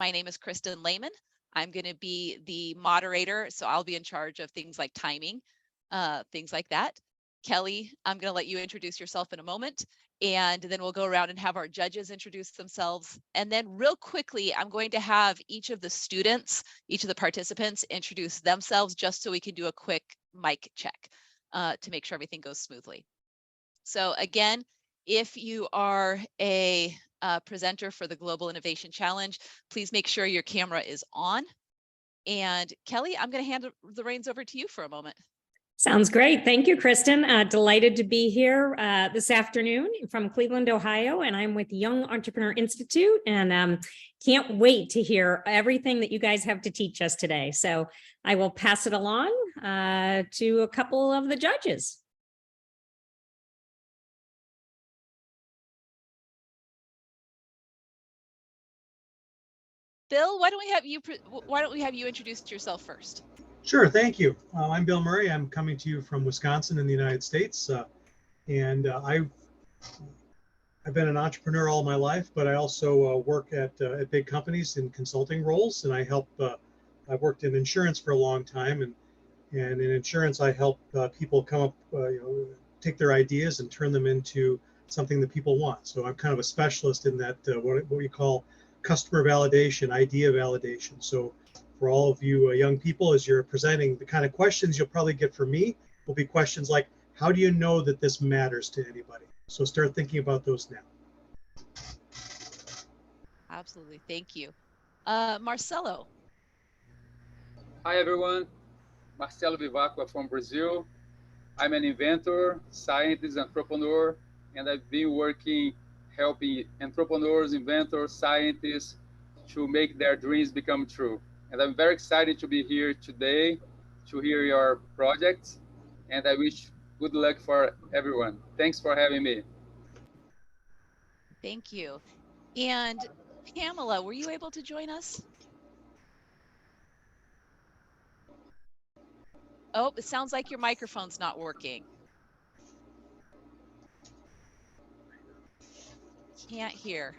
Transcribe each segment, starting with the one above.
my name is Kristen Lehman. I'm going to be the moderator, so I'll be in charge of things like timing, things like that. Kelly, I'm going to let you introduce yourself in a moment, and then we'll go around and have our judges introduce themselves. And then real quickly, I'm going to have each of the students, each of the participants introduce themselves just so we can do a quick mic check to make sure everything goes smoothly. So again, if you are a presenter for the Global Innovation Challenge, please make sure your camera is on. And Kelly, I'm going to hand the reins over to you for a moment. Sounds great. Thank you, Kristen. Delighted to be here this afternoon from Cleveland, Ohio, and I'm with Young Entrepreneur Institute, and can't wait to hear everything that you guys have to teach us today. So I will pass it along to a couple of the judges. Bill, why don't we have you introduce yourself first? Sure, thank you. I'm Bill Murray. I'm coming to you from Wisconsin in the United States, and I've been an entrepreneur all my life, but I also work at big companies in consulting roles, and I've worked in insurance for a long time, and in insurance I help people come up, take their ideas and turn them into something that people want. So I'm kind of a specialist in that what we call customer validation, idea validation. So for all of you young people, as you're presenting, the kind of questions you'll probably get from me will be questions like, how do you know that this matters to anybody? So start thinking about those now. Absolutely, thank you. Marcelo. Hi everyone, Marcelo Vivacqua from Brazil. I'm an inventor, scientist, entrepreneur, and I've been working helping entrepreneurs, inventors, scientists to make their dreams become true. And I'm very excited to be here today to hear your projects, and I wish good luck for everyone. Thanks for having me. Thank you. And Pamela, were you able to join us? Oh, it sounds like your microphone's not working. Can't hear.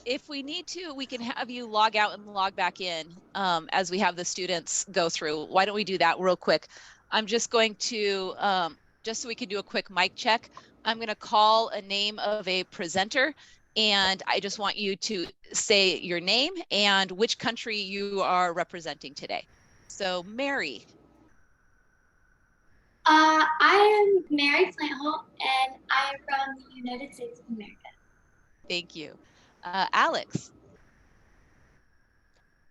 If we need to, we can have you log out and log back in as we have the students go through. Why don't we do that real quick? I'm just going to, just so we can do a quick mic check, I'm going to call a name of a presenter, and I just want you to say your name and which country you are representing today. So Mary. I am Mary Plantholt, and I am from the United States of America. Thank you. Alex.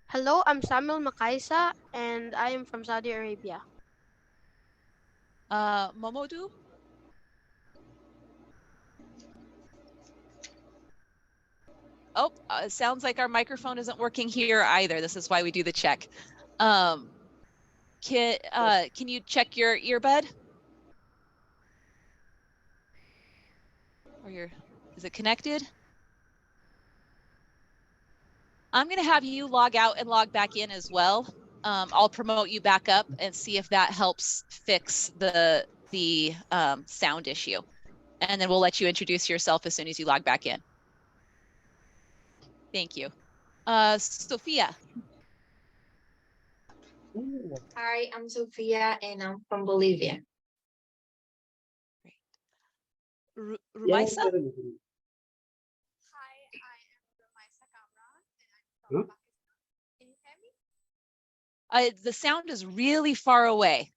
Hello, I'm Samuel Makaisa, and I am from Saudi Arabia. Momodu. Oh, it sounds like our microphone isn't working here either. This is why we do the check. Can you check your earbud? Or is it connected? I'm going to have you log out and log back in as well. I'll promote you back up and see if that helps fix the sound issue. And then we'll let you introduce yourself as soon as you log back in. Thank you. Sophia. Hi, I'm Sophia, and I'm from Bolivia. Great. Rumaisa? Hi, I am Rumaisa Kamran, and I'm from Pakistan. Can you hear me? The sound is really far away.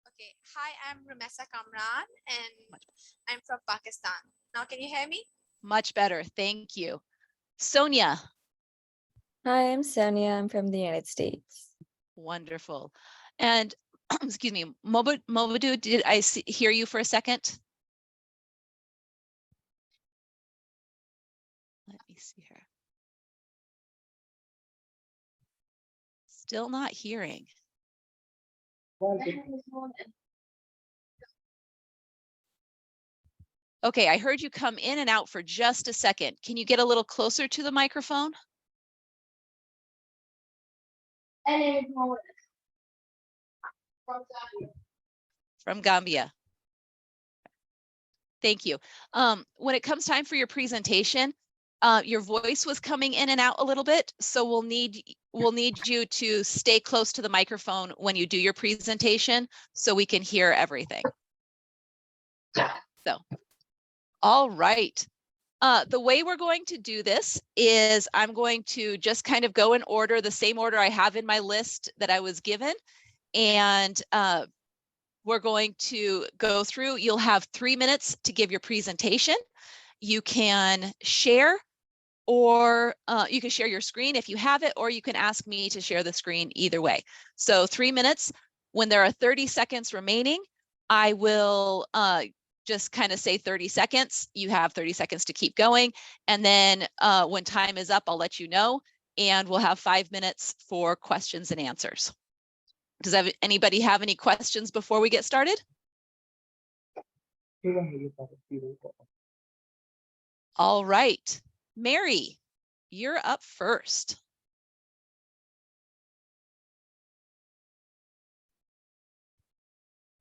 Okay. Hi, I'm Rumaisa Kamran, and I'm from Pakistan. Now, can you hear me? Much better. Thank you. Sonia. Hi, I'm Sonia. I'm from the United States. Wonderful. And excuse me, Mobudu, did I hear you for a second? Let me see here. Still not hearing. Okay, I heard you come in and out for just a second. Can you get a little closer to the microphone? From Gambia. Thank you. When it comes time for your presentation, your voice was coming in and out a little bit, so we'll need you to stay close to the microphone when you do your presentation so we can hear everything. So, all right. The way we're going to do this is I'm going to just kind of go in order, the same order I have in my list that I was given. And we're going to go through. You'll have 3 minutes to give your presentation. You can share, or you can share your screen if you have it, or you can ask me to share the screen, either way. So 3 minutes. When there are 30 seconds remaining, I will just kind of say 30 seconds. You have 30 seconds to keep going. And then when time is up, I'll let you know, and we'll have 5 minutes for questions and answers. Does anybody have any questions before we get started? All right, Mary, you're up first.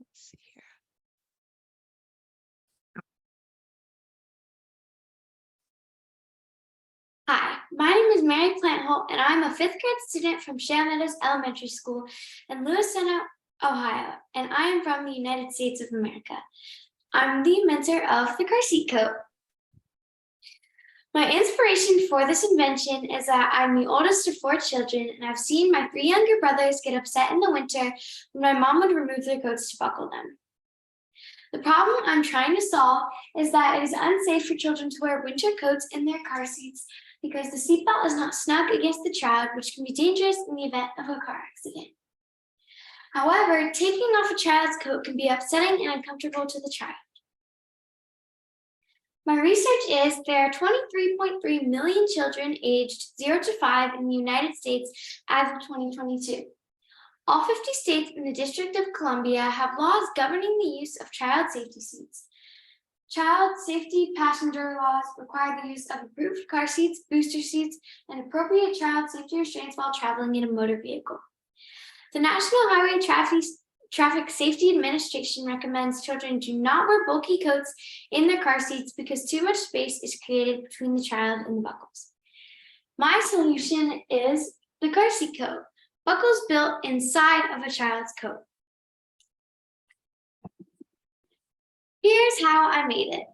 Let's see here. Hi, my name is Mary Plantholt, and I'm a 5th grade student from Shale Meadows Elementary School in Lewiston, Ohio, and I am from the United States of America. I'm the inventor of the car seat coat. My inspiration for this invention is that I'm the oldest of 4 children, and I've seen my 3 younger brothers get upset in the winter when my mom would remove their coats to buckle them. The problem I'm trying to solve is that it is unsafe for children to wear winter coats in their car seats because the seatbelt is not snug against the child, which can be dangerous in the event of a car accident. However, taking off a child's coat can be upsetting and uncomfortable to the child. My research is there are 23.3 million children aged 0 to 5 in the United States as of 2022. All 50 states in the District of Columbia have laws governing the use of child safety seats. Child safety passenger laws require the use of approved car seats, booster seats, and appropriate child safety restraints while traveling in a motor vehicle. The National Highway Traffic Safety Administration recommends children do not wear bulky coats in their car seats because too much space is created between the child and the buckles. My solution is the car seat coat. Buckles built inside of a child's coat. Here's how I made it.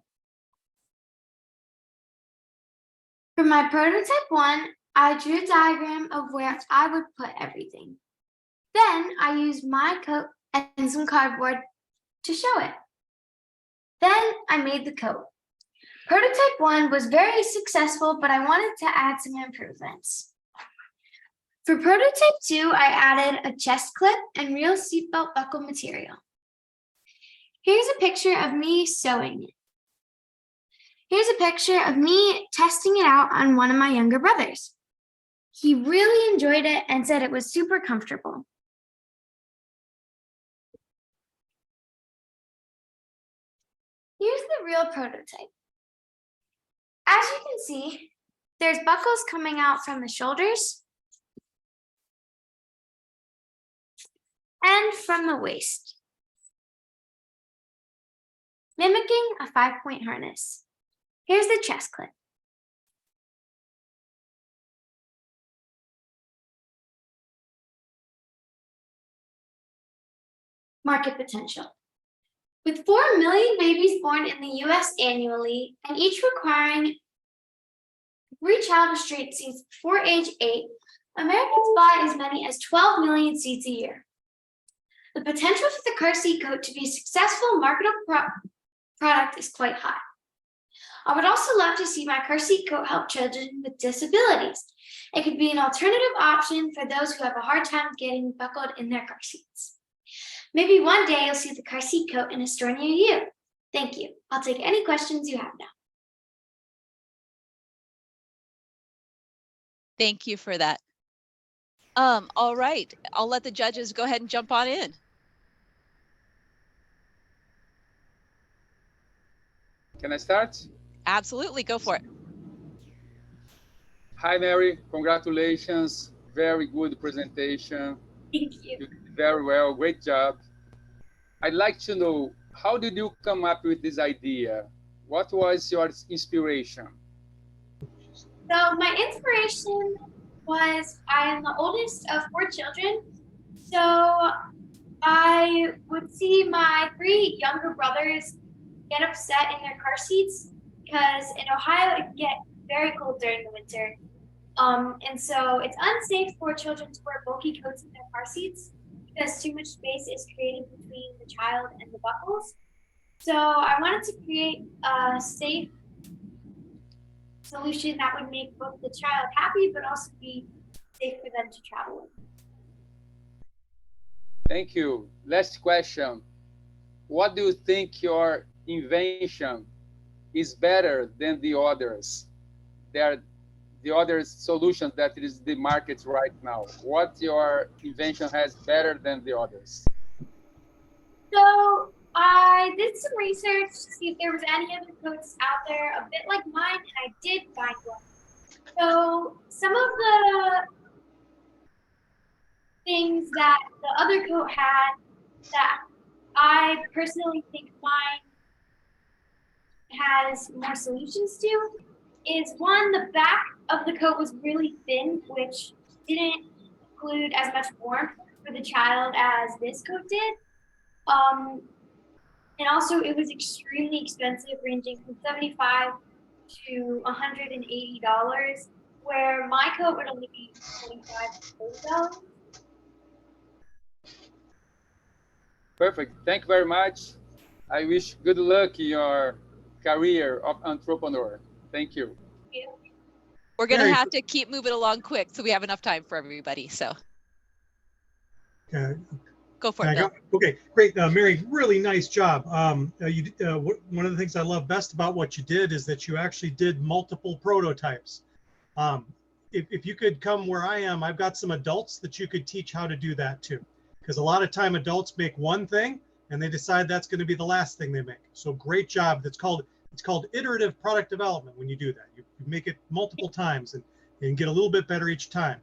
For my prototype 1, I drew a diagram of where I would put everything. Then I used my coat and some cardboard to show it. Then I made the coat. Prototype 1 was very successful, but I wanted to add some improvements. For prototype 2, I added a chest clip and real seatbelt buckle material. Here's a picture of me sewing it. Here's a picture of me testing it out on one of my younger brothers. He really enjoyed it and said it was super comfortable. Here's the real prototype. As you can see, there's buckles coming out from the shoulders and from the waist, mimicking a 5-point harness. Here's the chest clip. Market potential. With 4 million babies born in the US annually, and each requiring 3 child restraint seats before age 8, Americans buy as many as 12 million seats a year. The potential for the car seat coat to be a successful marketable product is quite high. I would also love to see my car seat coat help children with disabilities. It could be an alternative option for those who have a hard time getting buckled in their car seats. Maybe one day you'll see the car seat coat in a store near you. Thank you. I'll take any questions you have now. Thank you for that. All right, I'll let the judges go ahead and jump on in. Can I start? Absolutely, go for it. Hi, Mary. Congratulations. Very good presentation. Thank you. You did very well. Great job. I'd like to know, how did you come up with this idea? What was your inspiration? So my inspiration was I am the oldest of 4 children. So I would see my 3 younger brothers get upset in their car seats because in Ohio it can get very cold during the winter. And so it's unsafe for children to wear bulky coats in their car seats because too much space is created between the child and the buckles. So I wanted to create a safe solution that would make both the child happy but also be safe for them to travel in. Thank you. Last question. What do you think your invention is better than the others? There are the other solutions that is the market right now. What your invention has better than the others? So I did some research to see if there was any other coats out there a bit like mine, and I did find one. So some of the things that the other coat had that I personally think mine has more solutions to is one, the back of the coat was really thin, which didn't include as much warmth for the child as this coat did. And also it was extremely expensive, ranging from $75 to $180, where my coat would only be $25 to $30. Perfect. Thank you very much. I wish good luck in your career of entrepreneur. Thank you. We're going to Mary, have to keep moving along quick so we have enough time for everybody. So go for it, Bill. Okay, great. Mary, really nice job. One of the things I love best about what you did is that you actually did multiple prototypes. If you could come where I am, I've got some adults that you could teach how to do that too. Because a lot of time adults make one thing and they decide that's going to be the last thing they make. So great job. It's called iterative product development when you do that. You make it multiple times and get a little bit better each time.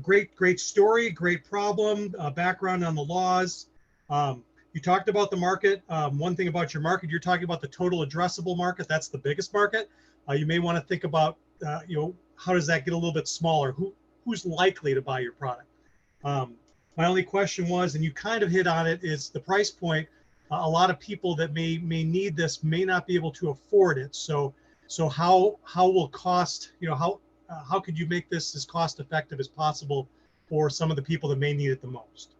Great story, great problem, background on the laws. You talked about the market. One thing about your market, you're talking about the total addressable market. That's the biggest market. You may want to think about, how does that get a little bit smaller? Who's likely to buy your product? My only question was, and you kind of hit on it, is the price point. A lot of people that may need this may not be able to afford it. So how will cost, how could you make this as cost effective as possible for some of the people that may need it the most?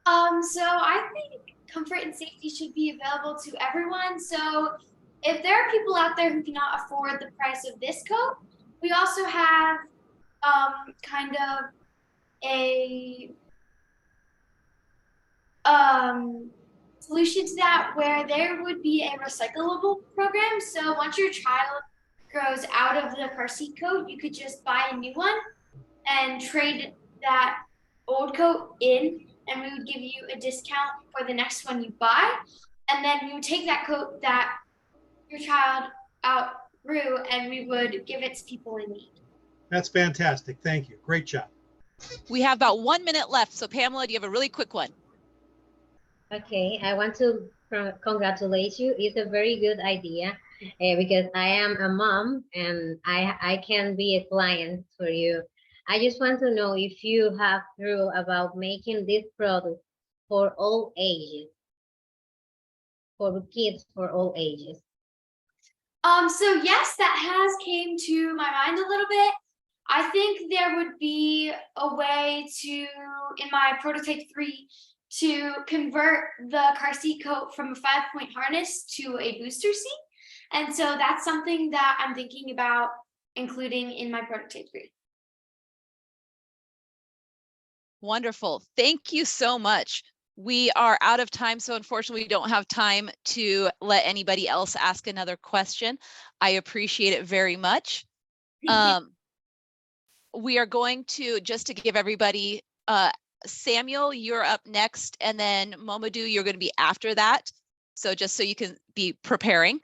So I think comfort and safety should be available to everyone. So if there are people out there who cannot afford the price of this coat, we also have kind of a solution to that where there would be a recyclable program. So once your child grows out of the car seat coat, you could just buy a new one and trade that old coat in, and we would give you a discount for the next one you buy. And then we would take that coat that your child outgrew and we would give it to people in need. That's fantastic. Thank you. Great job. We have about 1 minute left. So Pamela, do you have a really quick one? Okay, I want to congratulate you. It's a very good idea because I am a mom and I can be a client for you. I just want to know if you have through about making this product for all ages, for kids for all ages. So yes, that has came to my mind a little bit. I think there would be a way to, in my prototype 3, to convert the car seat coat from a 5-point harness to a booster seat. And so that's something that I'm thinking about including in my prototype 3. Wonderful. Thank you so much. We are out of time, so unfortunately we don't have time to let anybody else ask another question. I appreciate it very much. We are going to, just to give everybody, Samuel, you're up next, and then Momodou, you're going to be after that. So just so you can be preparing.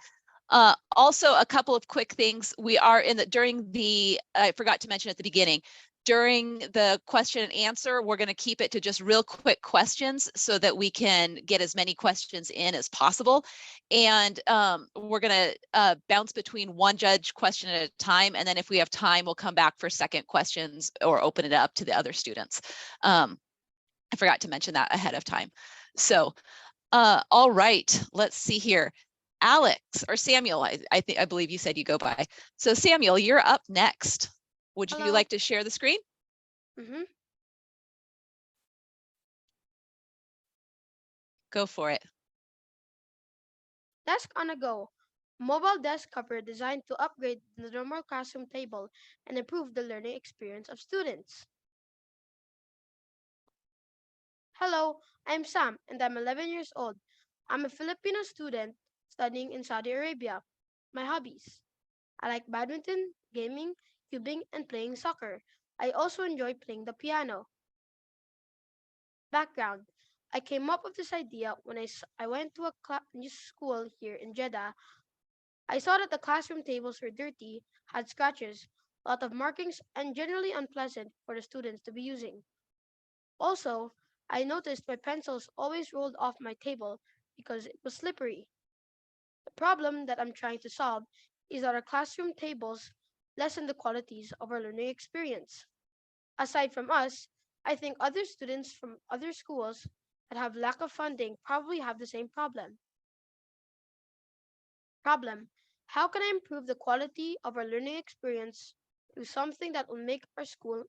Also, a couple of quick things. We are during the, I forgot to mention at the beginning, during the question and answer, we're going to keep it to just real quick questions so that we can get as many questions in as possible. And we're going to bounce between one judge question at a time. And then if we have time, we'll come back for second questions or open it up to the other students. I forgot to mention that ahead of time. So, all right, let's see here. Alex or Samuel, I believe you said you go by. So Samuel, you're up next. Would you Hello. like to share the screen? Mm-hmm. Go for it. Desk on a Go. Mobile desk cover designed to upgrade the normal classroom table and improve the learning experience of students. Hello, I'm Sam and I'm 11 years old. I'm a Filipino student studying in Saudi Arabia. My hobbies: I like badminton, gaming, cubing, and playing soccer. I also enjoy playing the piano. Background: I came up with this idea when I went to a new school here in Jeddah. I saw that the classroom tables were dirty, had scratches, a lot of markings, and generally unpleasant for the students to be using. Also, I noticed my pencils always rolled off my table because it was slippery. The problem that I'm trying to solve is that our classroom tables lessen the qualities of our learning experience. Aside from us, I think other students from other schools that have lack of funding probably have the same problem. How can I improve the quality of our learning experience through something that will make our school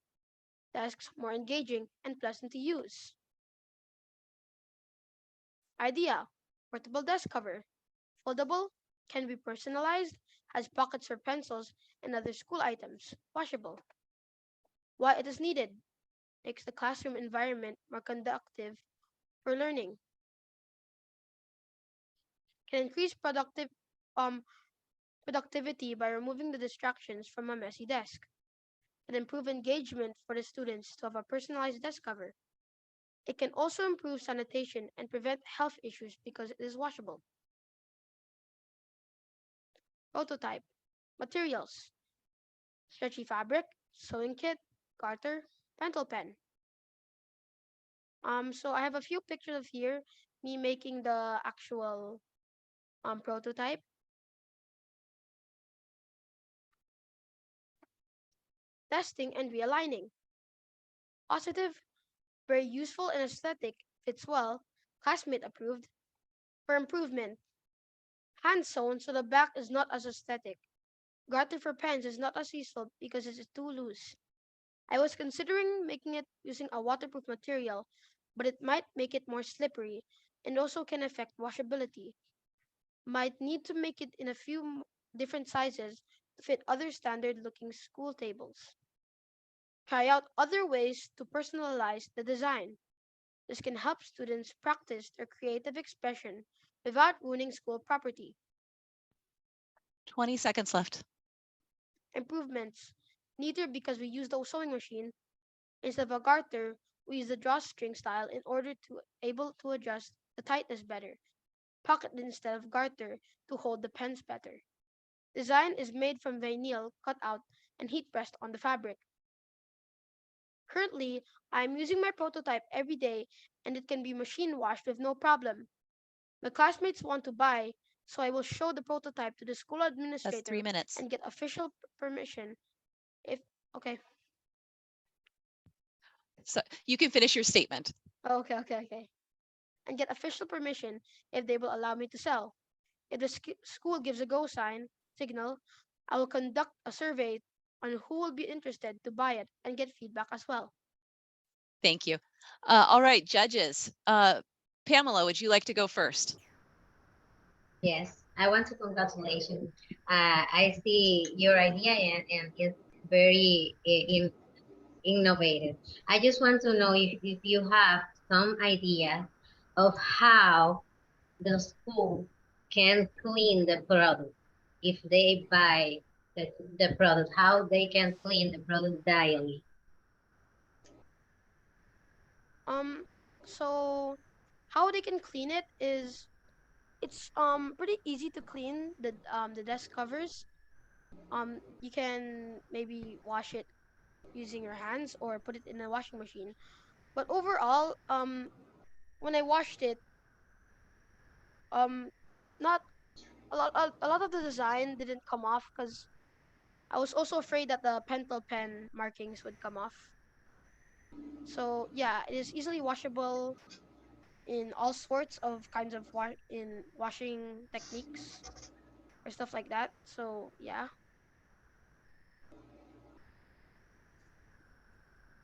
desks more engaging and pleasant to use? Idea: portable desk cover. Foldable, can be personalized, has pockets for pencils and other school items. Washable. Why it is needed: makes the classroom environment more conducive for learning. Can increase um, productivity by removing the distractions from a messy desk. Can improve engagement for the students to have a personalized desk cover. It can also improve sanitation and prevent health issues because it is washable. Prototype. Materials: stretchy fabric, sewing kit, garter, pencil pen. So I have a few pictures of here, me making the actual prototype. Testing and realigning. Positive, very useful and aesthetic, fits well, classmate approved. For improvement: hand sewn so the back is not as aesthetic. Garter for pens is not as useful because it is too loose. I was considering making it using a waterproof material, but it might make it more slippery and also can affect washability. Might need to make it in a few different sizes to fit other standard looking school tables. Try out other ways to personalize the design. This can help students practice their creative expression without ruining school property. 20 seconds left. Improvements: neater because we use the sewing machine. Instead of a garter, we use the drawstring style in order to able to adjust the tightness better. Pocket instead of garter to hold the pens better. Design is made from vinyl cut out and heat pressed on the fabric. Currently, I am using my prototype every day and it can be machine washed with no problem. My classmates want to buy, so I will show the prototype to the school That's 3 administrator minutes. and get official permission. If okay, So you can finish your statement. okay. And get official permission if they will allow me to sell. If the school gives a go signal, I will conduct a survey on who will be interested to buy it and get feedback as well. Thank you. All right, judges. Pamela, would you like to go first? Yes, I want to congratulate you. I see your idea and it's very innovative. I just want to know if you have some idea of how the school can clean the product. If they buy the product, how they can clean the product daily. Um, so how they can clean it is it's pretty easy to clean the desk covers. You can maybe wash it using your hands or put it in a washing machine. But overall, when I washed it, um, not a lot of the design didn't come off because I was also afraid that the pentel pen markings would come off. So yeah, it is easily washable in all sorts of kinds of washing techniques or stuff like that. So yeah.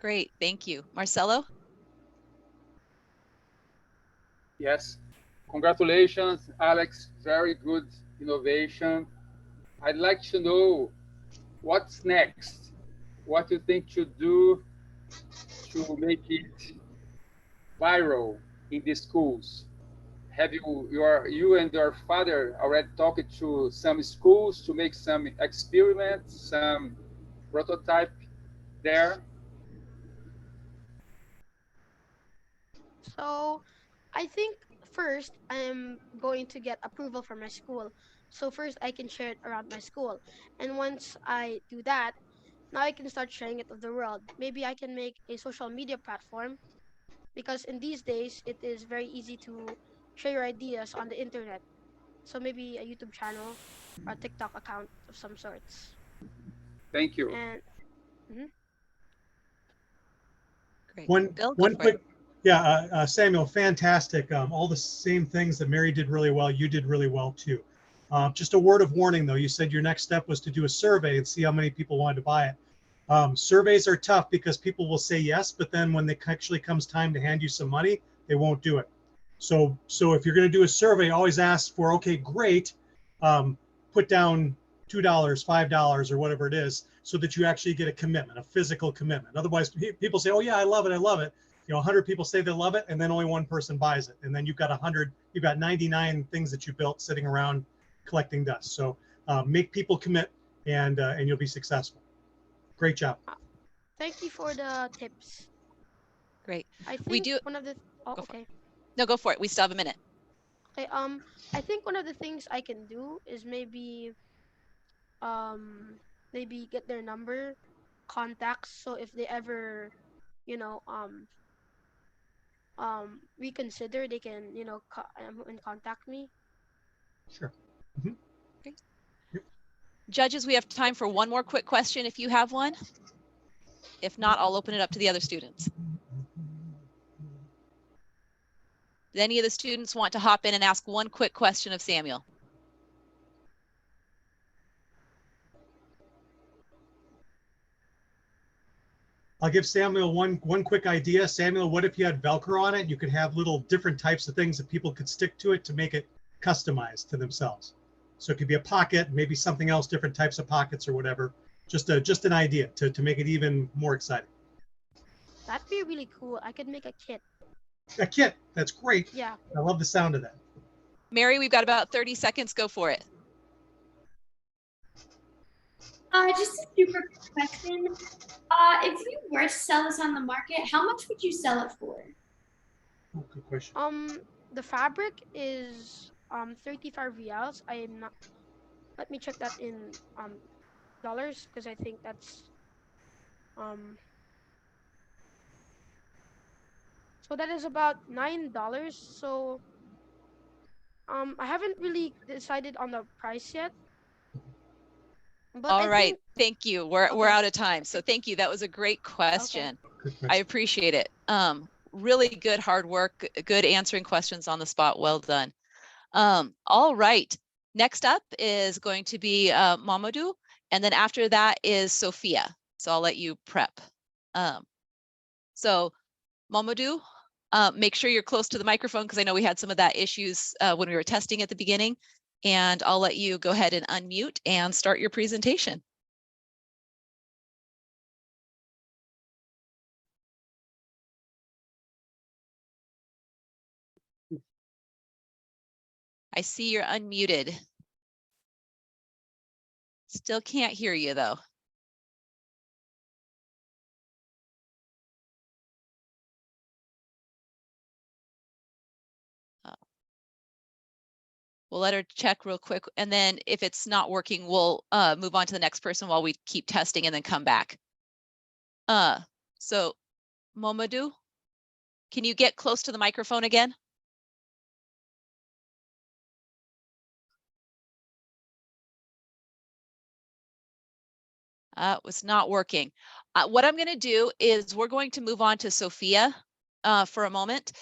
Great, thank you. Marcelo? Yes. Congratulations, Alex. Very good innovation. I'd like to know what's next. What you think to do to make it viral in the schools? Have you and your father already talked to some schools to make some experiments, some prototype there? So I think first I'm going to get approval from my school. So first I can share it around my school. And once I do that, now I can start sharing it with the world. Maybe I can make a social media platform because in these days it is very easy to share your ideas on the internet. So maybe a YouTube channel or a TikTok account of some sorts. Thank you. And mhm. Great. One Bill, go one for it. quick, yeah, Samuel, fantastic. All the same things that Mary did really well, you did really well too. Just a word of warning though, you said your next step was to do a survey and see how many people wanted to buy it. Surveys are tough because people will say yes, but then when it actually comes time to hand you some money, they won't do it. So if you're going to do a survey, always ask for, okay, great, put down $2, $5, or whatever it is, so that you actually get a commitment, a physical commitment. Otherwise, people say, oh yeah, I love it, I love it. 100 people say they love it, and then only one person buys it, and then you've got 99 things that you built sitting around collecting dust. So make people commit, and you'll be successful. Great job. Thank you for the tips. Great. I We think do. one of the Go for it. okay. No, go for it. We still have a minute. Okay, I think one of the things I can do is um maybe get their number, contacts, so if they ever, you know, reconsider, they can, and contact me. Sure. Mm-hmm. Great. Yep. Judges, we have time for one more quick question if you have one. If not, I'll open it up to the other students. Do any of the students want to hop in and ask one quick question of Samuel? I'll give Samuel one quick idea. Samuel, what if you had Velcro on it? You could have little different types of things that people could stick to it to make it customized to themselves. So it could be a pocket, maybe something else, different types of pockets or whatever. Just an idea to make it even more exciting. That'd be really cool. I could make a kit. A kit, that's great. Yeah. I love the sound of that. Mary, we've got about 30 seconds. Go for it. Just a super quick question. If you were to sell this on the market, how much would you sell it for? Oh, good question. The fabric is 35 reals. I am not. Let me check that in dollars because I think that's um. So that is about $9. So I haven't really decided on the price yet. But All I right. think Thank you. We're okay. out of time. So thank you. That was a great question. Good question. I appreciate it. Really good hard work, good answering questions on the spot. Well done. All right. Next up is going to be Mamadou, and then after that is Sophia. So I'll let you prep. So Mamadou, make sure you're close to the microphone because I know we had some of that issues when we were testing at the beginning. And I'll let you go ahead and unmute and start your presentation. I see you're unmuted. Still can't hear you though. We'll let her check real quick. And then if it's not working, we'll move on to the next person while we keep testing and then come back. So Momadou, can you get close to the microphone again? It was not working. What I'm going to do is we're going to move on to Sophia for a moment.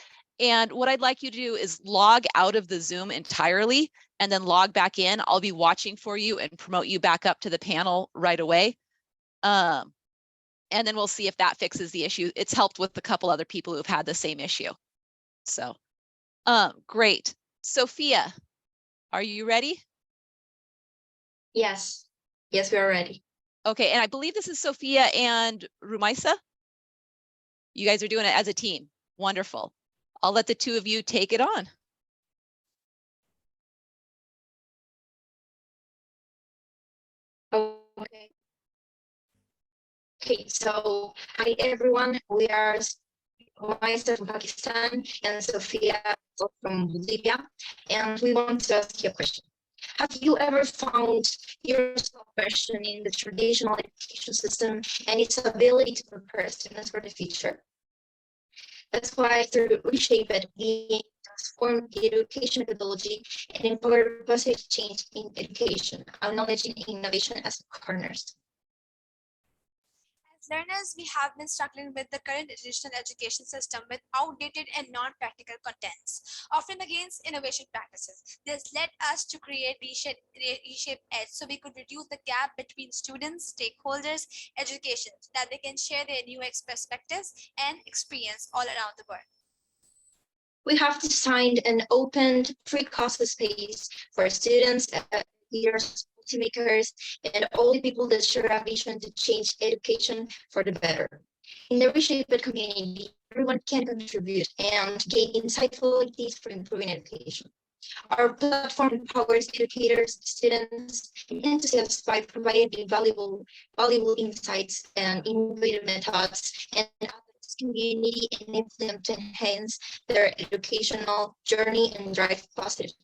And what I'd like you to do is log out of the Zoom entirely and then log back in. I'll be watching for you and promote you back up to the panel right away. And then we'll see if that fixes the issue. It's helped with a couple other people who've had the same issue. So, great. Sophia, are you ready? Yes. Yes, we are ready. Okay, and I believe this is Sophia and Rumaisa. You guys are doing it as a team. Wonderful. I'll let the two of you take it on. Okay. Okay, so hi everyone. We are myself from Pakistan and Sophia from Bolivia, and we want to ask you a question. Have you ever found yourself questioning the traditional education system and its ability to prepare students for the future? That's why through Reshape It, we transform the education methodology and empower positive change in education, acknowledging innovation as a cornerstone. As learners, we have been struggling with the current traditional education system with outdated and non-practical contents, often against innovation practices. This led us to create Reshape Edge so we could reduce the gap between students, stakeholders, education, so that they can share their new perspectives and experience all around the world. We have designed an open, free-cost space for students, leaders, policymakers, and all the people that share a vision to change education for the better. In the Reshape It community, everyone can contribute and gain insightful ideas for improving education. Our platform empowers educators, students, and enthusiasts by providing valuable insights and innovative methods and community and influence to enhance their educational journey and drive positive.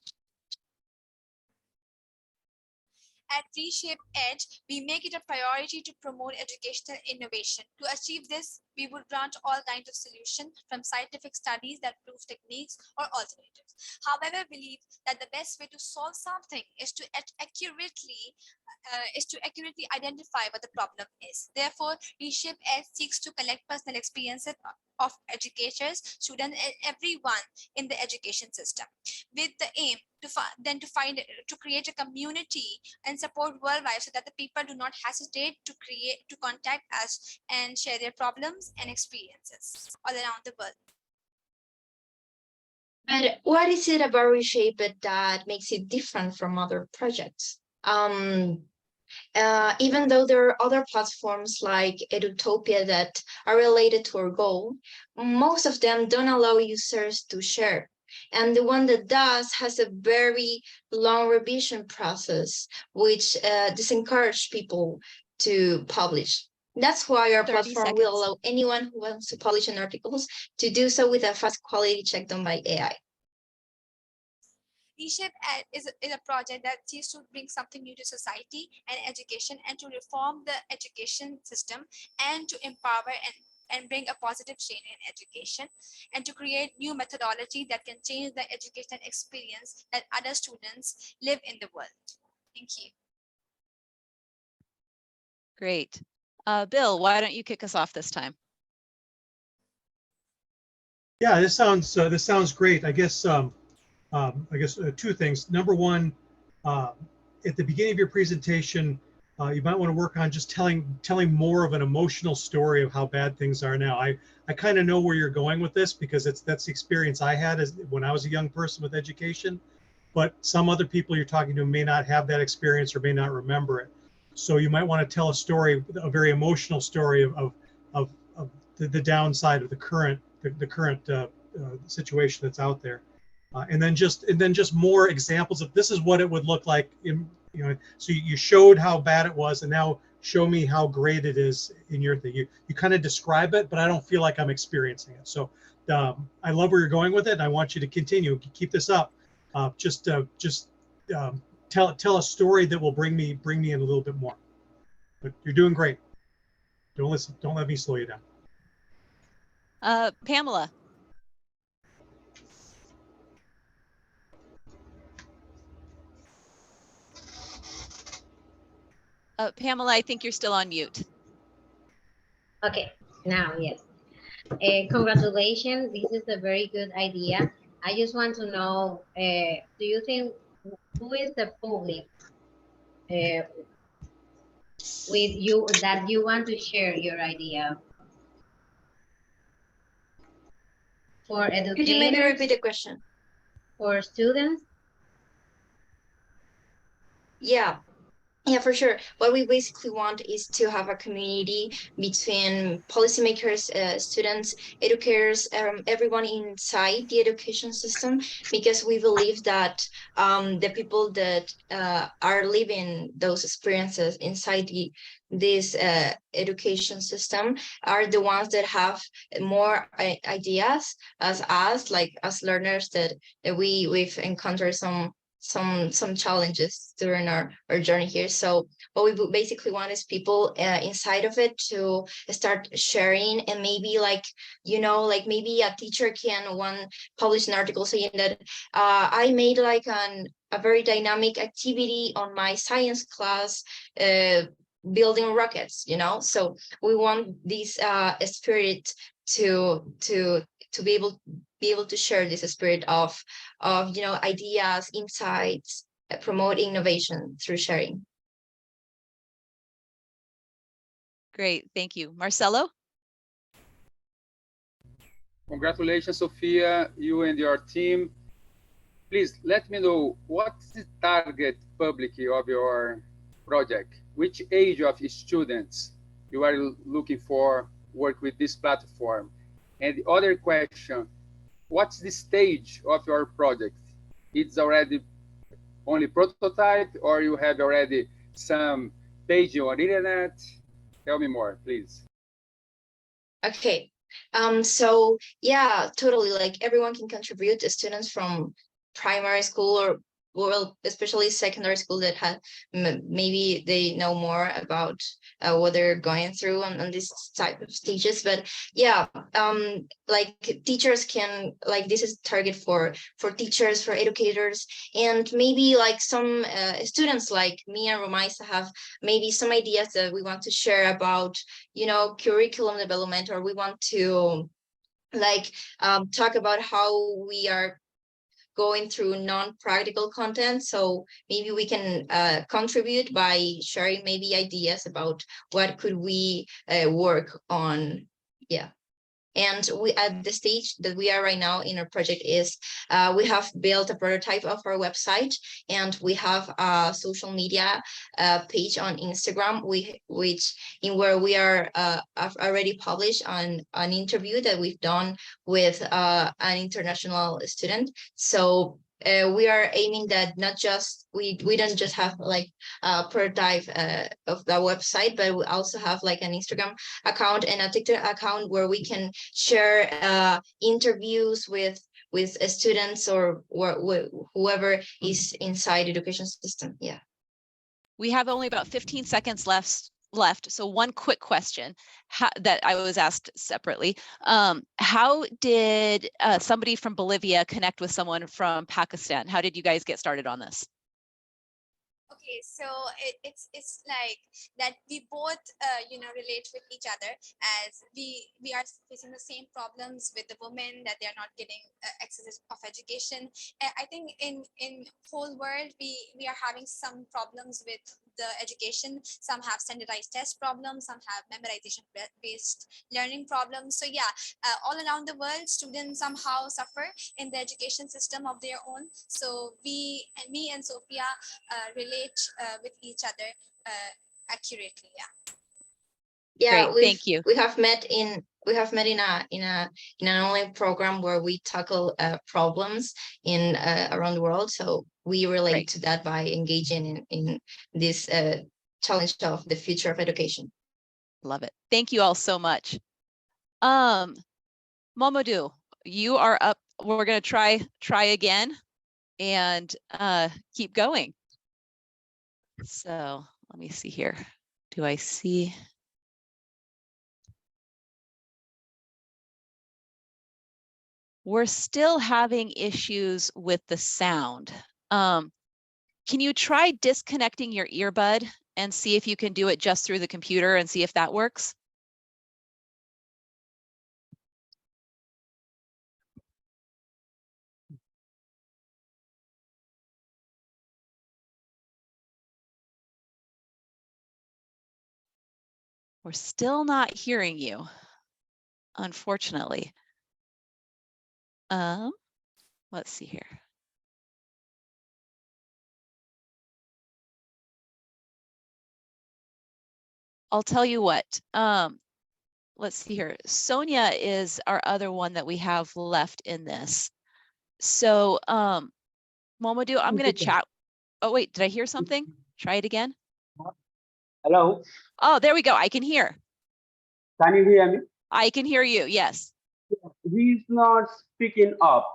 At Reshape Edge, we make it a priority to promote educational innovation. To achieve this, we would grant all kinds of solutions, from scientific studies that prove techniques or alternatives. However, we believe that the best way to solve something is to accurately identify what the problem is. Therefore, Reshape Edge seeks to collect personal experiences of educators, students, and everyone in the education system, with the aim to create a community and support worldwide, so that the people do not hesitate to contact us and share their problems and experiences all around the world. And what is it about Reshape It that makes it different from other projects? Even though there are other platforms like Edutopia that are related to our goal, most of them don't allow users to share. And the one that does has a very long revision process, which disencourages people to publish. That's why our platform will allow anyone who wants to publish an articles to do so with a fast quality check done by AI. Reshape Ed is a project that seeks to bring something new to society and education, and to reform the education system, and to empower and bring a positive change in education, and to create new methodology that can change the educational experience that other students live in the world. Thank you. Great. Bill, why don't you kick us off this time? Yeah, this sounds great. I guess two things. Number one, at the beginning of your presentation, you might want to work on just telling more of an emotional story of how bad things are now. I kind of know where you're going with this, because that's the experience I had as when I was a young person with education. But some other people you're talking to may not have that experience or may not remember it. So you might want to tell a story, a very emotional story of the downside of the current situation that's out there. And then just more examples of this is what it would look like in, so you showed how bad it was, and now show me how great it is in your thing. You kind of describe it, but I don't feel like I'm experiencing it. So I love where you're going with it, and I want you to continue. Keep this up. Tell a story that will bring me in a little bit more. But you're doing great. Don't let me slow you down. Pamela. Pamela, I think you're still on mute. Okay, now, yes. Congratulations, this is a very good idea. I just want to know, do you think, who is the public with you that you want to share your idea? For educators? Could you maybe repeat the question? For students? Yeah, for sure. What we basically want is to have a community between policymakers, students, educators, everyone inside the education system, because we believe that the people that are living those experiences inside this education system are the ones that have more ideas as us, like as learners, that we've encountered some challenges during our journey here. So what we basically want is people inside of it to start sharing, and maybe like maybe a teacher can publish an article saying that I made like a very dynamic activity on my science class building rockets, so we want this spirit to be able to share this spirit of ideas, insights, promote innovation through sharing. Great, thank you. Marcelo? Congratulations, Sophia, you and your team. Please let me know, what's the target public of your project? Which age of students you are looking for work with this platform? And the other question, what's the stage of your project? It's already only prototype, or you have already some page on internet? Tell me more, please. Okay. So yeah, totally. Like everyone can contribute. The students from primary school or especially secondary school that had maybe they know more about what they're going through on this type of stages. But yeah, like teachers can, like, this is target for teachers, for educators, and maybe like some students like me and Romaisa have maybe some ideas that we want to share about curriculum development, or we want to talk about how we are going through non-practical content. So maybe we can contribute by sharing maybe ideas about what could we work on. Yeah. And we, at the stage that we are right now in our project, is we have built a prototype of our website, and we have a social media page on Instagram, where we are have already published on an interview that we've done with an international student. So we are aiming that not just we don't just have like a prototype of the website, but we also have like an Instagram account and a TikTok account where we can share interviews with students or whoever is inside education system. Yeah. We have only about 15 seconds left. So one quick question that I was asked separately. How did somebody from Bolivia connect with someone from Pakistan? How did you guys get started on this? Okay, so it's like that we both relate with each other, as we are facing the same problems with the women, that they are not getting access of education. I think in whole world we are having some problems with the education. Some have standardized test problems, some have memorization based learning problems. So yeah, all around the world, students somehow suffer in the education system of their own. So me and Sophia relate with each other accurately. Yeah. Great, thank you. We have met in an online program where we tackle problems in around the world. So we relate Great. to that by engaging in this challenge of the future of education. Love it. Thank you all so much. Mamadou, you are up. We're going to try again and keep going. So let me see here. Do I see? We're still having issues with the sound. Can you try disconnecting your earbud and see if you can do it just through the computer and see if that works? We're still not hearing you, unfortunately. Let's see here. I'll tell you what, let's see here. Sonia is our other one that we have left in this. So, Momodou, I'm going to chat. Oh, wait, did I hear something? Try it again. Hello. Oh, there we go. I can hear. Can you hear me? I can hear you. Yes. He's not speaking up.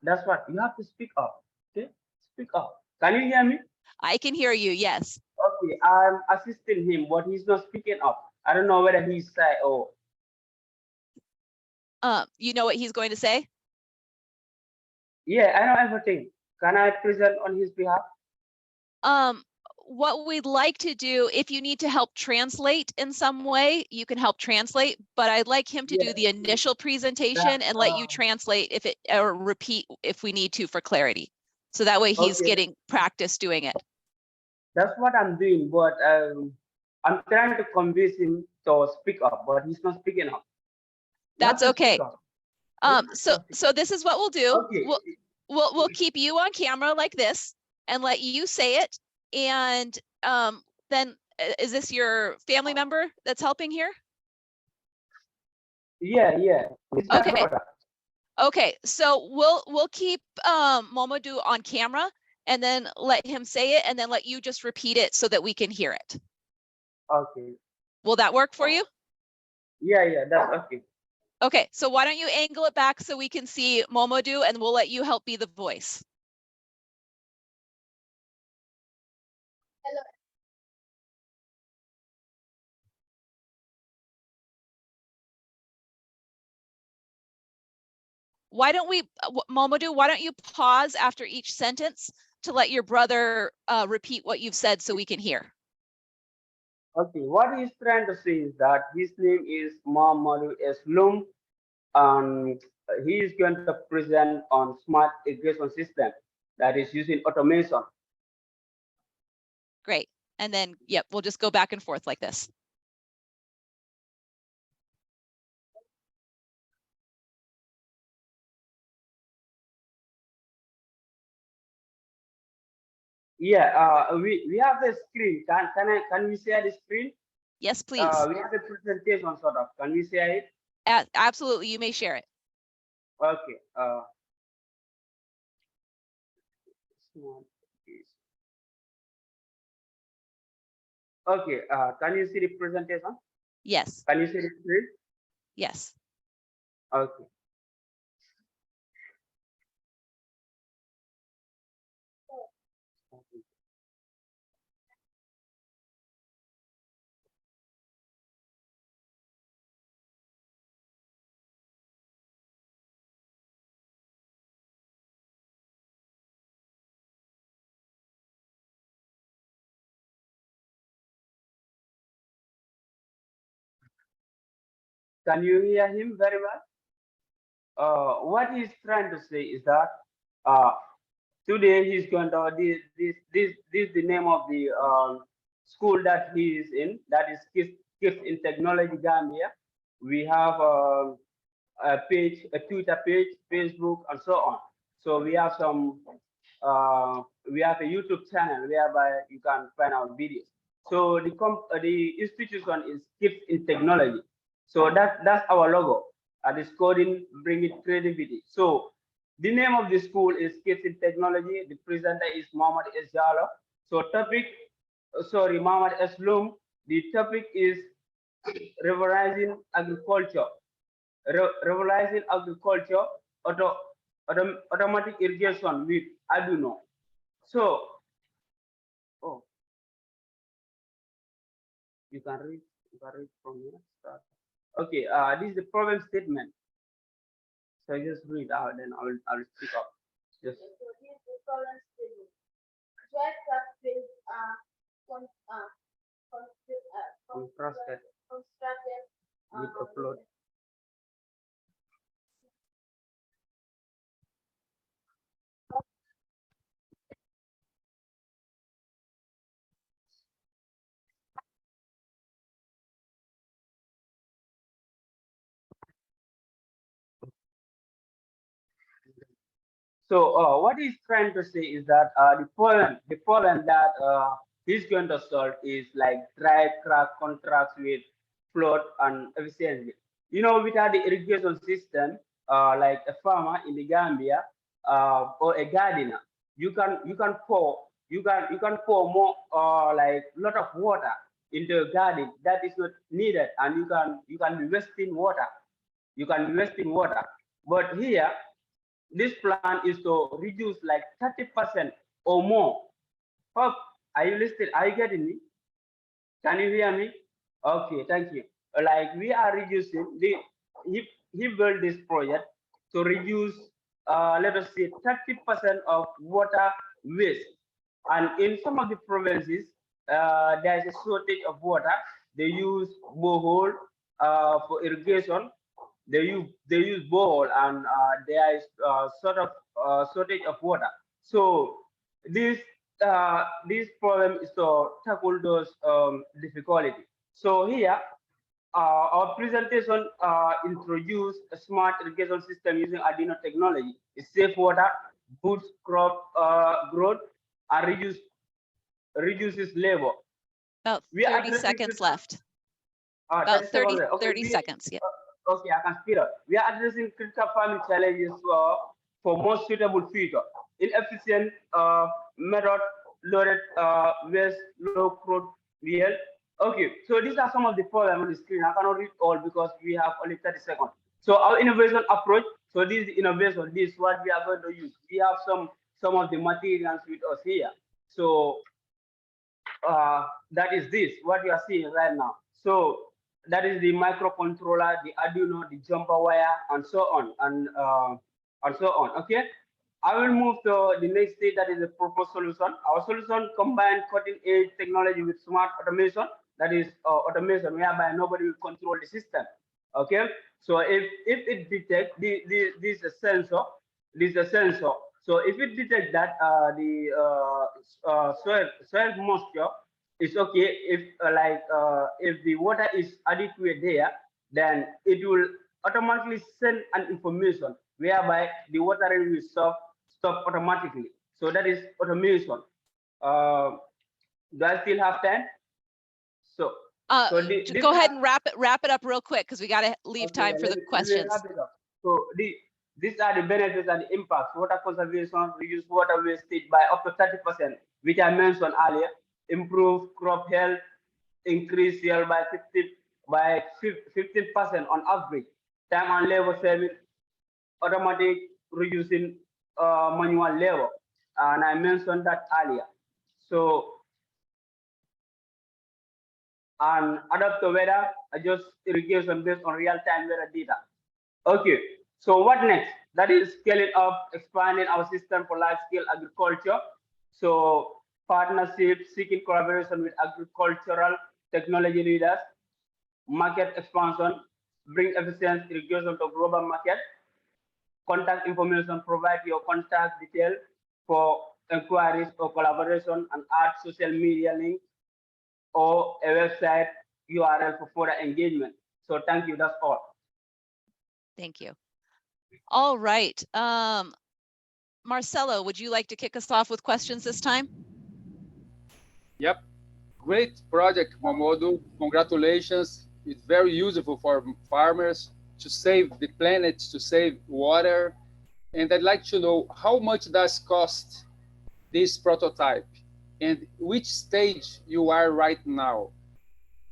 That's what you have to speak up. Okay, speak up. Can you hear me? I can hear you. Yes. Okay, I'm assisting him, but he's not speaking up. I don't know whether he's or. You know what he's going to say? Yeah, I know everything. Can I present on his behalf? What we'd like to do, if you need to help translate in some way, you can help translate, but I'd like him to do the initial presentation and let you translate if it, or repeat if we need to for clarity. So that way he's getting practice doing it. That's what I'm doing, but I'm trying to convince him to speak up, but he's not speaking up. That's okay. So this is what we'll do. Okay. We'll keep you on camera like this and let you say it. And then is this your family member that's helping here? Yeah. Okay. Okay, so we'll keep Momodou on camera and then let him say it and then let you just repeat it so that we can hear it. Okay. Will that work for you? Yeah, that's okay. Okay, so why don't you angle it back so we can see Momodou and we'll let you help be the voice. Hello. Why don't we, Momodou, why don't you pause after each sentence to let your brother repeat what you've said so we can hear? Okay, what he's trying to say is that his name is Muhammadu Eslum, and he is going to present on smart irrigation system that is using automation. Great. And then, yep, we'll just go back and forth like this. Yeah, we have the screen. Can we share the screen? Yes, please. We have the presentation sort of. Can we share it? Absolutely, you may share it. Okay. Okay. Can you see the presentation? Yes. Can you see the screen? Yes. Okay. Can you hear him very well? What he's trying to say is that today he's going to this is the name of the school that he is in. That is Kids in Technology Gambia. We have a page, a Twitter page, Facebook, and so on. So we have some. We have a YouTube channel whereby you can find our videos. So the institution is Kids in Technology. So that's our logo. This coding, bring it creativity. So the name of the school is Kids in Technology. The presenter is Mohammad Esjalo. So Mohammad Eslum. The topic is revolutionizing agriculture. Revolutionizing agriculture, automatic irrigation with Arduino. So, you can read from here. Okay, this is the problem statement. So I just read out, then I will speak up. Just contrasted with a flood. So what he's trying to say is that the problem that he's going to solve is like dry crack contracts with flood and efficiency. Without the irrigation system, like a farmer in the Gambia or a gardener, you can pour more like lot of water into a garden that is not needed, and you can be wasting water. You can be wasting water. But here, this plan is to reduce like 30% or more. Hope, are you listening? Are you getting me? Can you hear me? Okay, thank you. Like we are reducing he built this project to reduce let us say 30% of water waste. And in some of the provinces, there is a shortage of water. They use borehole for irrigation. They use borehole, and there is sort of shortage of water. So this this problem is to tackle those difficulties. So here, our presentation introduced a smart irrigation system using Arduino technology. It saves water, boosts crop growth, and reduces labor. About We are 30 addressing seconds left. About About 30, Okay, 30 seconds. Yeah. okay, I can speed up. We are addressing critical farming challenges for more suitable future. Inefficient method, loaded waste, low crop yield. Okay, so these are some of the problems on the screen. I cannot read all because we have only 30 seconds. So our innovation approach. So this is innovation. This is what we are going to use. We have some of the materials with us here. So that is this what you are seeing right now. So that is the microcontroller, the Arduino, the jumper wire, and so on, and so on. Okay, I will move to the next stage, that is the proposed solution. Our solution combines cutting-edge technology with smart automation. That is automation whereby nobody will control the system. Okay, so if it detects this is a sensor, this is a sensor. So if it detects that the soil moisture is okay, if the water is adequate there, then it will automatically send an information whereby the watering will stop automatically. So that is automation. Do I still have time? So Go ahead and wrap it up real quick, because we got to leave time for the questions. So these are the benefits and the impacts. Water conservation, reduce water wastage by up to 30%, which I mentioned earlier. Improve crop health, increase yield by 15% on average. Time and labor saving, automatic reducing manual labor, and I mentioned that earlier. So and adapt the weather, adjust irrigation based on real-time weather data. Okay, so what next? That is scaling up, expanding our system for large-scale agriculture. So partnerships, seeking collaboration with agricultural technology leaders, market expansion, bring efficient irrigation to global market, contact information, provide your contact detail for inquiries or collaboration, and add social media link or a website URL for further engagement. So thank you, that's all. Thank you. All right. Marcelo, would you like to kick us off with questions this time? Yep. Great project, Momodu. Congratulations. It's very useful for farmers to save the planet, to save water. And I'd like to know, how much does cost this prototype, and which stage you are right now?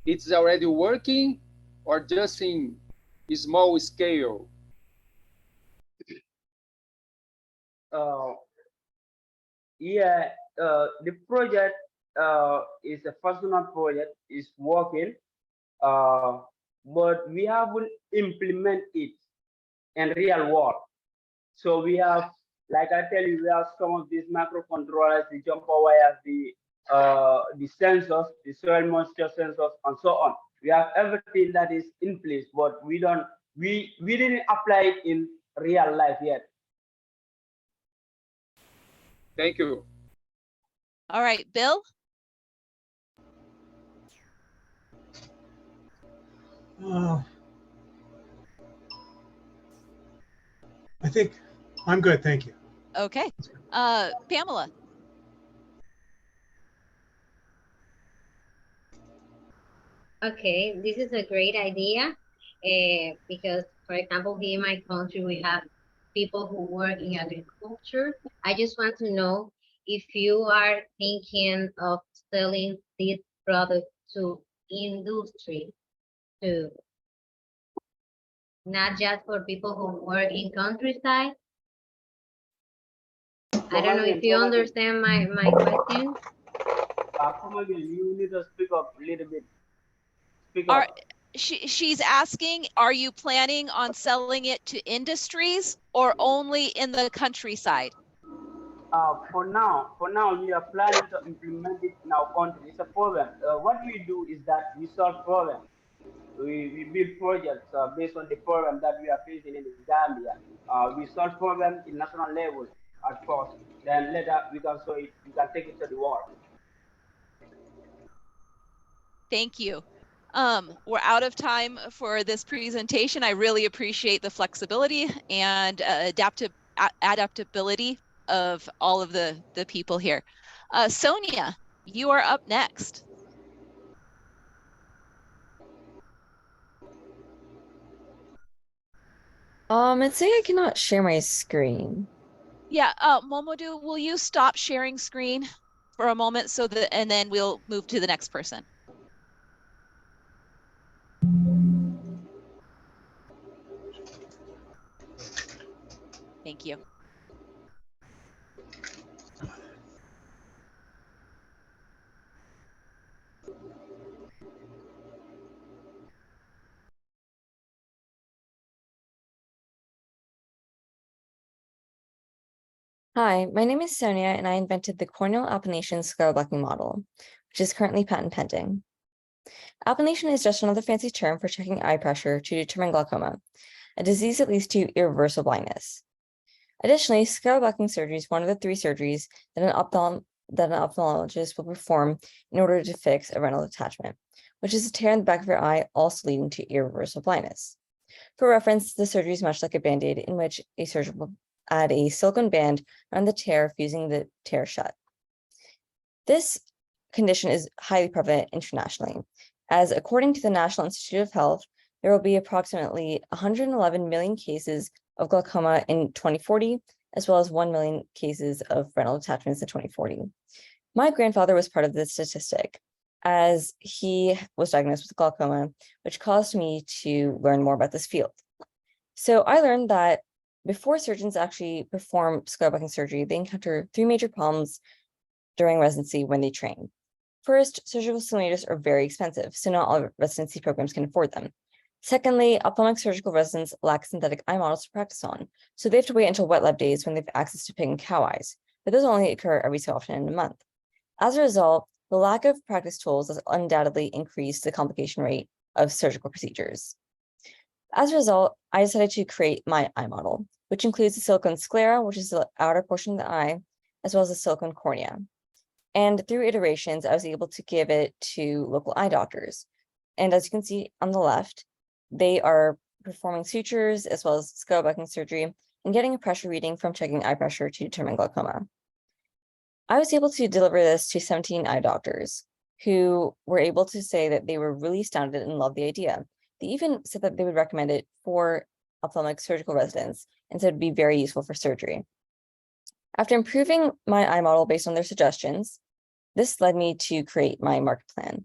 It's already working or just in small scale? Yeah, the project is a personal project, is working, but we haven't implemented it. in real world. So we have, like I tell you, we have some of these microcontrollers, the jumper wires, the sensors, the soil moisture sensors, and so on. We have everything that is in place, but we didn't apply it in real life yet. Thank you. All right, Bill. I think I'm good, thank you. Okay. Pamela. Okay, this is a great idea because, for example, here in my country, we have people who work in agriculture. I just want to know if you are thinking of selling this product to industry too, not just for people who work in countryside. I don't know if you understand my question. Come again, you need to speak up a little bit. Speak up. She's asking, are you planning on selling it to industries or only in the countryside? For now, we are planning to implement it in our country. It's a problem. What we do is that we solve problems. We build projects based on the problem that we are facing in Gambia. We solve problems in national level at first. Then later we can take it to the world. Thank you. We're out of time for this presentation. I really appreciate the flexibility and adaptability of all of the people here. Sonia, you are up next. It's saying I cannot share my screen. Yeah, Momodu, will you stop sharing screen for a moment and then we'll move to the next person. Thank you. Hi, my name is Sonia, and I invented the corneal applanation scale blocking model, which is currently patent pending. Applanation is just another fancy term for checking eye pressure to determine glaucoma, a disease that leads to irreversible blindness. Additionally, scale blocking surgery is one of the 3 surgeries that an ophthalmologist will perform in order to fix a retinal detachment, which is a tear in the back of your eye, also leading to irreversible blindness. For reference, the surgery is much like a Band-Aid in which a surgeon will add a silicone band around the tear, fusing the tear shut. This condition is highly prevalent internationally, as according to the National Institute of Health, there will be approximately 111 million cases of glaucoma in 2040, as well as 1 million cases of retinal detachments in 2040. My grandfather was part of this statistic, as he was diagnosed with glaucoma, which caused me to learn more about this field. So I learned that before surgeons actually perform scale blocking surgery, they encounter 3 major problems during residency when they train. First, surgical simulators are very expensive, so not all residency programs can afford them. Secondly, ophthalmic surgical residents lack synthetic eye models to practice on, so they have to wait until wet lab days when they have access to pig and cow eyes, but those only occur every so often in a month. As a result, the lack of practice tools has undoubtedly increased the complication rate of surgical procedures. As a result, I decided to create my eye model, which includes the silicone sclera, which is the outer portion of the eye, as well as the silicone cornea. And through iterations, I was able to give it to local eye doctors. And as you can see on the left, they are performing sutures as well as scale blocking surgery and getting a pressure reading from checking eye pressure to determine glaucoma. I was able to deliver this to 17 eye doctors who were able to say that they were really astounded and loved the idea. They even said that they would recommend it for ophthalmic surgical residents and said it would be very useful for surgery. After improving my eye model based on their suggestions, this led me to create my market plan.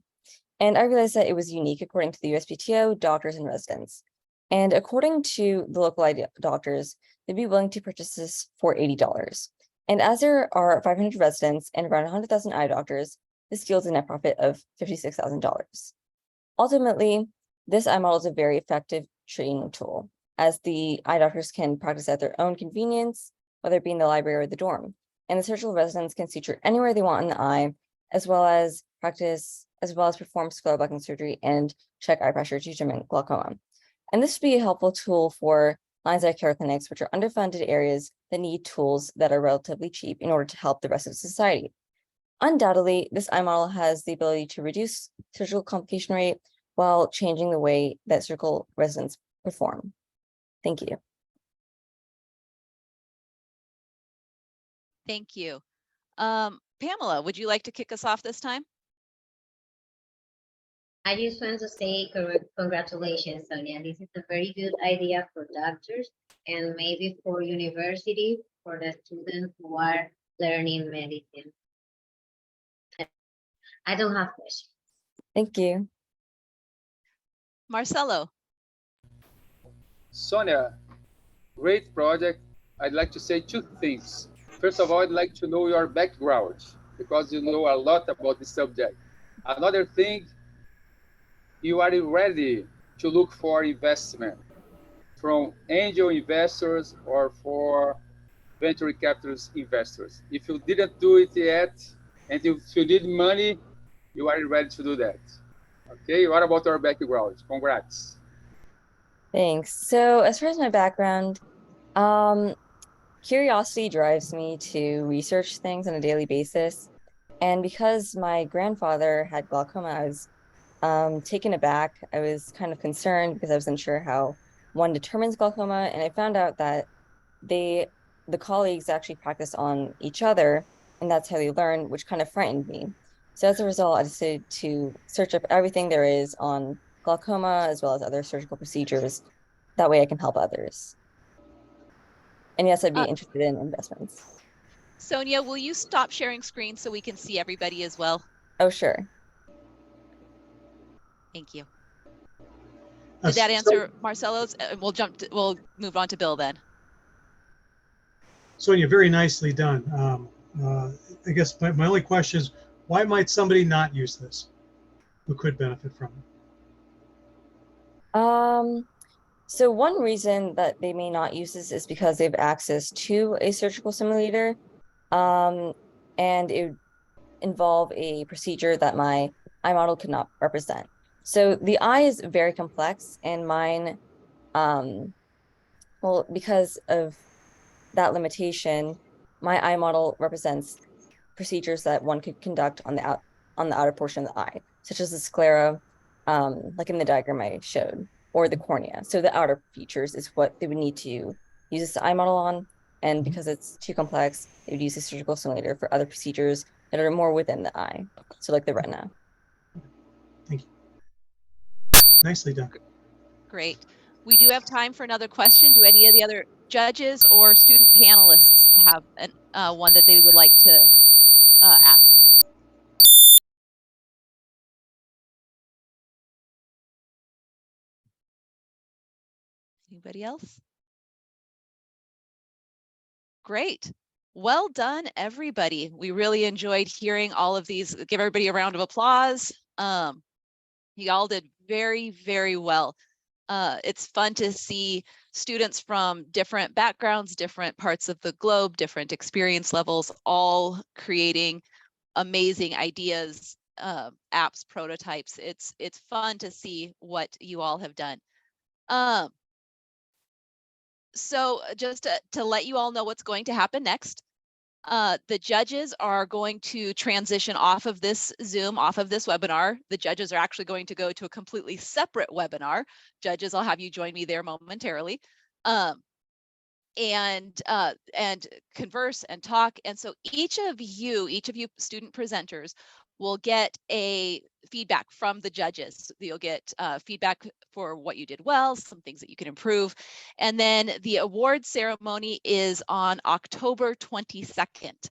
And I realized that it was unique according to the USPTO, doctors, and residents. And according to the local eye doctors, they'd be willing to purchase this for $80. And as there are 500 residents and around 100,000 eye doctors, this yields a net profit of $56,000. Ultimately, this eye model is a very effective training tool. as the eye doctors can practice at their own convenience, whether it be in the library or the dorm. And the surgical residents can suture anywhere they want in the eye, as well as perform scleral blocking surgery and check eye pressure to determine glaucoma. And this would be a helpful tool for lines eye care clinics, which are underfunded areas that need tools that are relatively cheap in order to help the rest of society. Undoubtedly, this eye model has the ability to reduce surgical complication rate while changing the way that surgical residents perform. Thank you. Thank you. Pamela, would you like to kick us off this time? I just want to say congratulations, Sonia. This is a very good idea for doctors and maybe for university, for the students who are learning medicine. I don't have questions. Thank you. Marcelo. Sonia, great project. I'd like to say two things. First of all, I'd like to know your background because you know a lot about the subject. Another thing, you are ready to look for investment from angel investors or for venture capital investors. If you didn't do it yet, and if you need money, you are ready to do that. Okay, what about our background? Congrats. Thanks. So as far as my background, curiosity drives me to research things on a daily basis. And because my grandfather had glaucoma, I was taken aback. I was kind of concerned because I wasn't sure how one determines glaucoma. And I found out that the colleagues actually practice on each other, and that's how they learn, which kind of frightened me. So as a result, I decided to search up everything there is on glaucoma as well as other surgical procedures. That way I can help others. And yes, I'd be interested in investments. Sonia, will you stop sharing screen so we can see everybody as well? Oh, sure. Thank you. Did that answer Marcelo's? We'll move on to Bill then. Sonia, very nicely done. I guess my only question is, why might somebody not use this who could benefit from it? So one reason that they may not use this is because they have access to a surgical simulator, and it would involve a procedure that my eye model could not represent. So the eye is very complex, and mine, well, because of that limitation, my eye model represents procedures that one could conduct on the outer portion of the eye, such as the sclera, like in the diagram I showed, or the cornea. So the outer features is what they would need to use this eye model on. And because it's too complex, they would use a surgical simulator for other procedures that are more within the eye. So like the retina. Thank you. Nicely done. Great. We do have time for another question. Do any of the other judges or student panelists have one that they would like to ask? Anybody else? Great. Well done, everybody. We really enjoyed hearing all of these. Give everybody a round of applause. You all did very, very well. It's fun to see students from different backgrounds, different parts of the globe, different experience levels, all creating amazing ideas, apps, prototypes. It's fun to see what you all have done. So just to let you all know what's going to happen next, the judges are going to transition off of this Zoom, off of this webinar. The judges are actually going to go to a completely separate webinar. Judges, I'll have you join me there momentarily. And converse and talk. And so each of you student presenters will get a feedback from the judges. You'll get feedback for what you did well, some things that you can improve. And then the award ceremony is on October 22nd.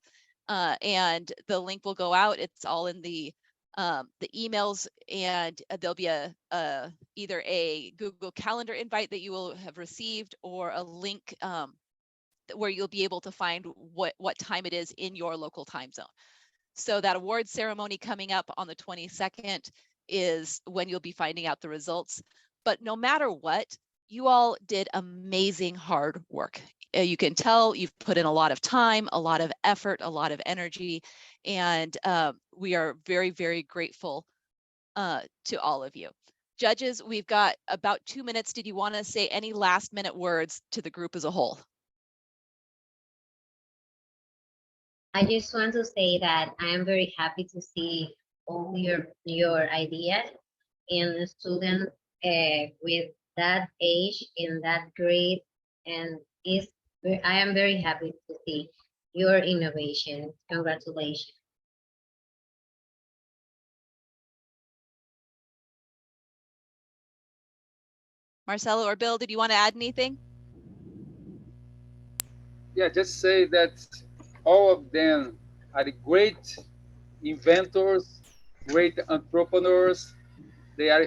And the link will go out. It's all in the emails, and there'll be either a Google Calendar invite that you will have received, or a link where you'll be able to find what time it is in your local time zone. So that award ceremony coming up on the 22nd is when you'll be finding out the results. But no matter what, You all did amazing hard work. You can tell you've put in a lot of time, a lot of effort, a lot of energy, and we are very, very grateful to all of you. Judges, we've got about 2 minutes. Did you want to say any last minute words to the group as a whole? I just want to say that I am very happy to see all your ideas in students with that age in that grade, and I am very happy to see your innovation. Congratulations. Marcelo or Bill, did you want to add anything? Yeah, just say that all of them are great inventors, great entrepreneurs. They are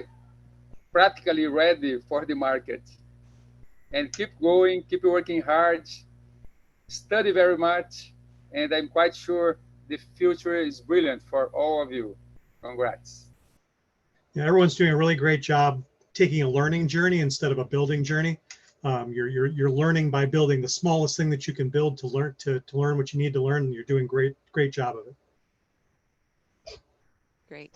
practically ready for the market. And keep going, keep working hard, study very much, and I'm quite sure the future is brilliant for all of you. Congrats. Yeah, everyone's doing a really great job taking a learning journey instead of a building journey. You're learning by building the smallest thing that you can build to learn what you need to learn. And you're doing great job of it. Great.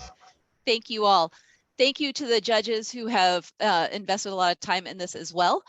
Thank you all. Thank you to the judges who have invested a lot of time in this as well.